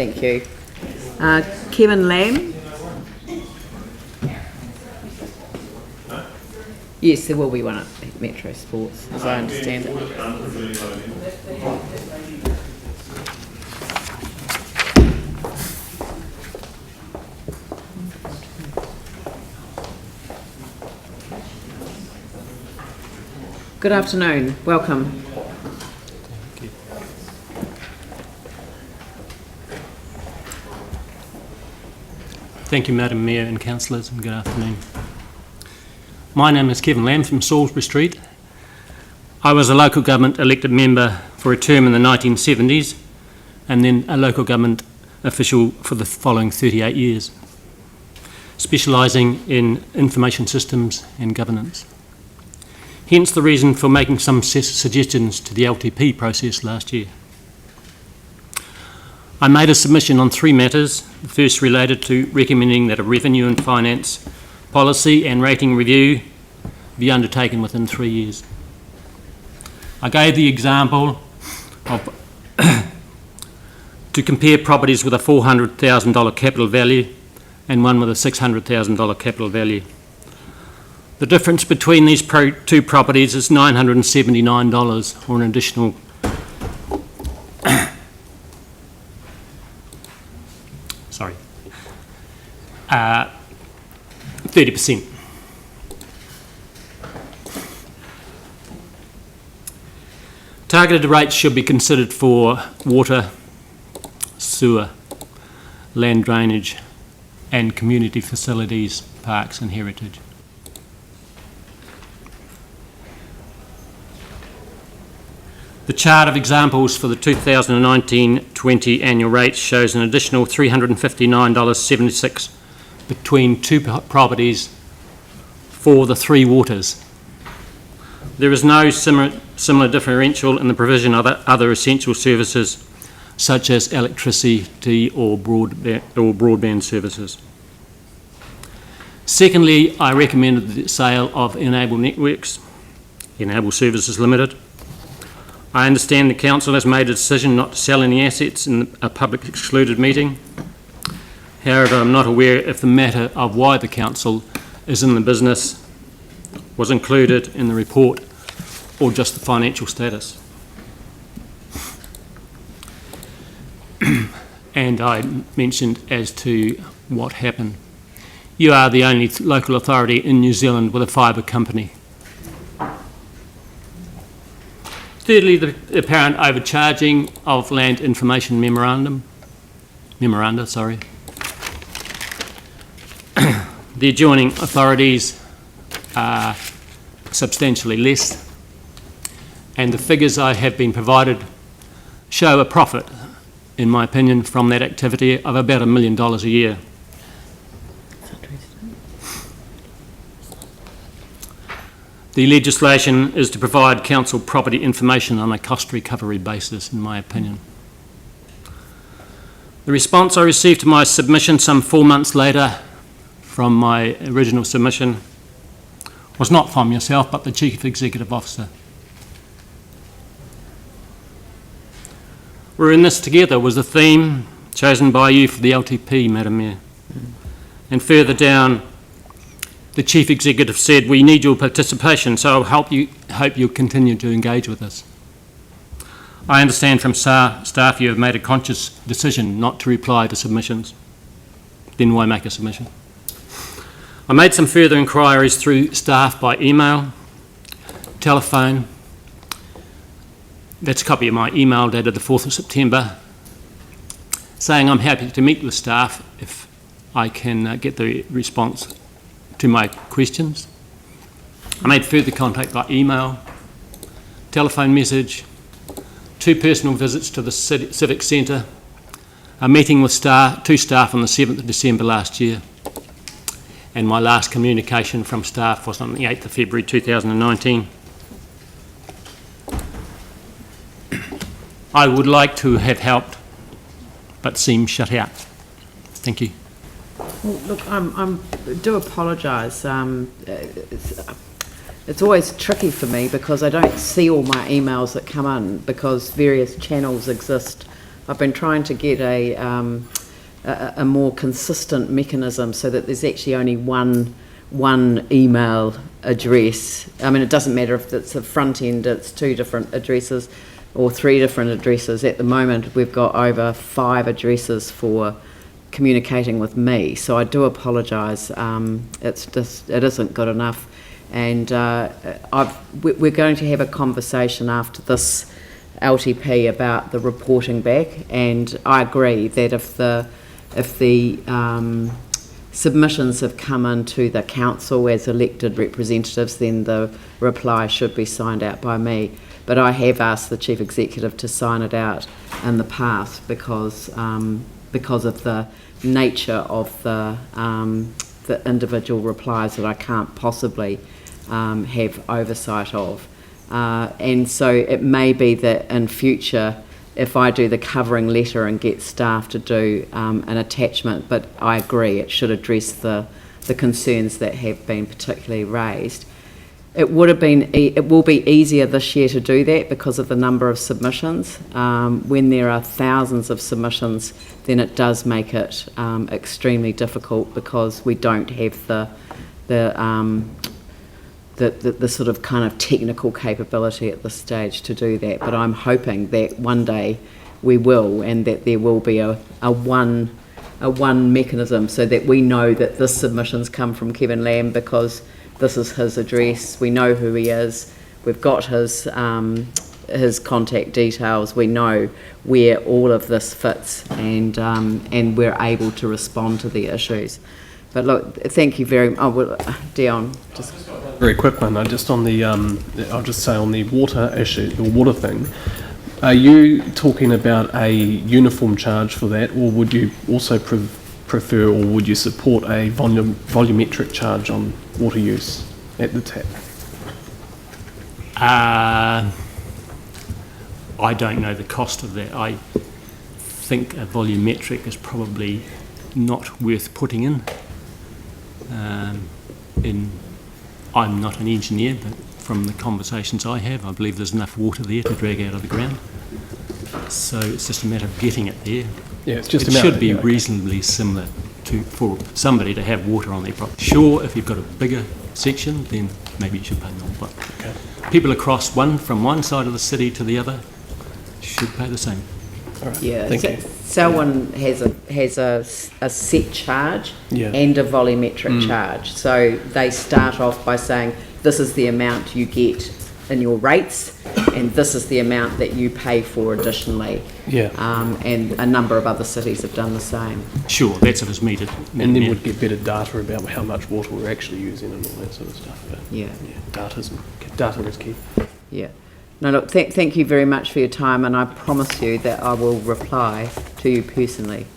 Thank you. Kevin Lamb? Yes, there will be one at Metro Sports, as I understand it. Good afternoon. Welcome. Thank you, Madam Mayor and Councillors, and good afternoon. My name is Kevin Lamb from Salisbury Street. I was a local government elected member for a term in the 1970s and then a local government official for the following 38 years, specialising in information systems and governance. Hence the reason for making some suggestions to the LTP process last year. I made a submission on 3 matters. The first related to recommending that a revenue and finance policy and rating review be undertaken within 3 years. I gave the example of to compare properties with a $400,000 capital value and one with a $600,000 capital value. The difference between these two properties is $979, or an additional sorry, 30%. Targeted rates should be considered for water, sewer, land drainage, and community facilities, parks and heritage. The chart of examples for the 2019-20 annual rates shows an additional $359.76 between two properties for the 3 waters. There is no similar differential in the provision of other essential services such as electricity or broadband services. Secondly, I recommended the sale of Enable Services Limited. I understand the Council has made a decision not to sell any assets in a public excluded meeting. However, I'm not aware if the matter of why the Council is in the business was included in the report or just the financial status. And I mentioned as to what happened. You are the only local authority in New Zealand with a fibre company. Thirdly, the apparent overcharging of land information memoranda. The adjoining authorities are substantially less, and the figures I have been provided show a profit, in my opinion, from that activity of about $1 million a year. The legislation is to provide council property information on a cost recovery basis, in my opinion. The response I received to my submission some 4 months later from my original submission was not from yourself, but the Chief Executive Officer. We're in this together was the theme chosen by you for the LTP, Madam Mayor. And further down, the Chief Executive said, "We need your participation, so I hope you'll continue to engage with us." I understand from staff you have made a conscious decision not to reply to submissions. Then why make a submission? I made some further inquiries through staff by email, telephone. That's a copy of my email dated the 4th of September, saying I'm happy to meet with staff if I can get the response to my questions. I made further contact by email, telephone message, 2 personal visits to the Civic Centre, a meeting with 2 staff on the 7th of December last year, and my last communication from staff was on the 8th of February 2019. I would like to have helped, but seem shut out. Thank you. Well, look, I do apologise. It's always tricky for me because I don't see all my emails that come in because various channels exist I've been trying to get a more consistent mechanism so that there's actually only one email address. I mean, it doesn't matter if it's the front end, it's 2 different addresses or 3 different addresses. At the moment, we've got over 5 addresses for communicating with me, so I do apologise. It isn't good enough, and we're going to have a conversation after this LTP about the reporting back, and I agree that if the submissions have come into the council as elected representatives, then the reply should be signed out by me. But I have asked the Chief Executive to sign it out in the past because of the nature of the individual replies that I can't possibly have oversight of. And so it may be that in future, if I do the covering letter and get staff to do an attachment, but I agree it should address the concerns that have been particularly raised. It will be easier this year to do that because of the number of submissions. When there are thousands of submissions, then it does make it extremely difficult because we don't have the sort of kind of technical capability at this stage to do that. But I'm hoping that one day we will, and that there will be a one mechanism so that we know that this submission's come from Kevin Lamb because this is his address. We know who he is. We've got his contact details. We know where all of this fits, and we're able to respond to the issues. But look, thank you very much. Oh, well, Dion, just very quick one. Just on the, I'll just say on the water issue, the water thing. Are you talking about a uniform charge for that, or would you also prefer, or would you support a volumetric charge on water use at the tap? I don't know the cost of that. I think a volumetric is probably not worth putting in. I'm not an engineer, but from the conversations I have, I believe there's enough water there to drag out of the ground. So it's just a matter of getting it there. Yeah, it's just it should be reasonably similar for somebody to have water on their property. Sure, if you've got a bigger section, then maybe you should pay more. But people across from one side of the city to the other should pay the same. All right. Yeah, thank you. Selwyn has a set charge Yeah. and a volumetric charge. So they start off by saying this is the amount you get in your rates, and this is the amount that you pay for additionally. Yeah. And a number of other cities have done the same. Sure, that's if it's metered. And then we'd get better data about how much water we're actually using and all that sort of stuff. But Yeah. Data is key. Yeah. No, look, thank you very much for your time, and I promise you that I will reply to you personally.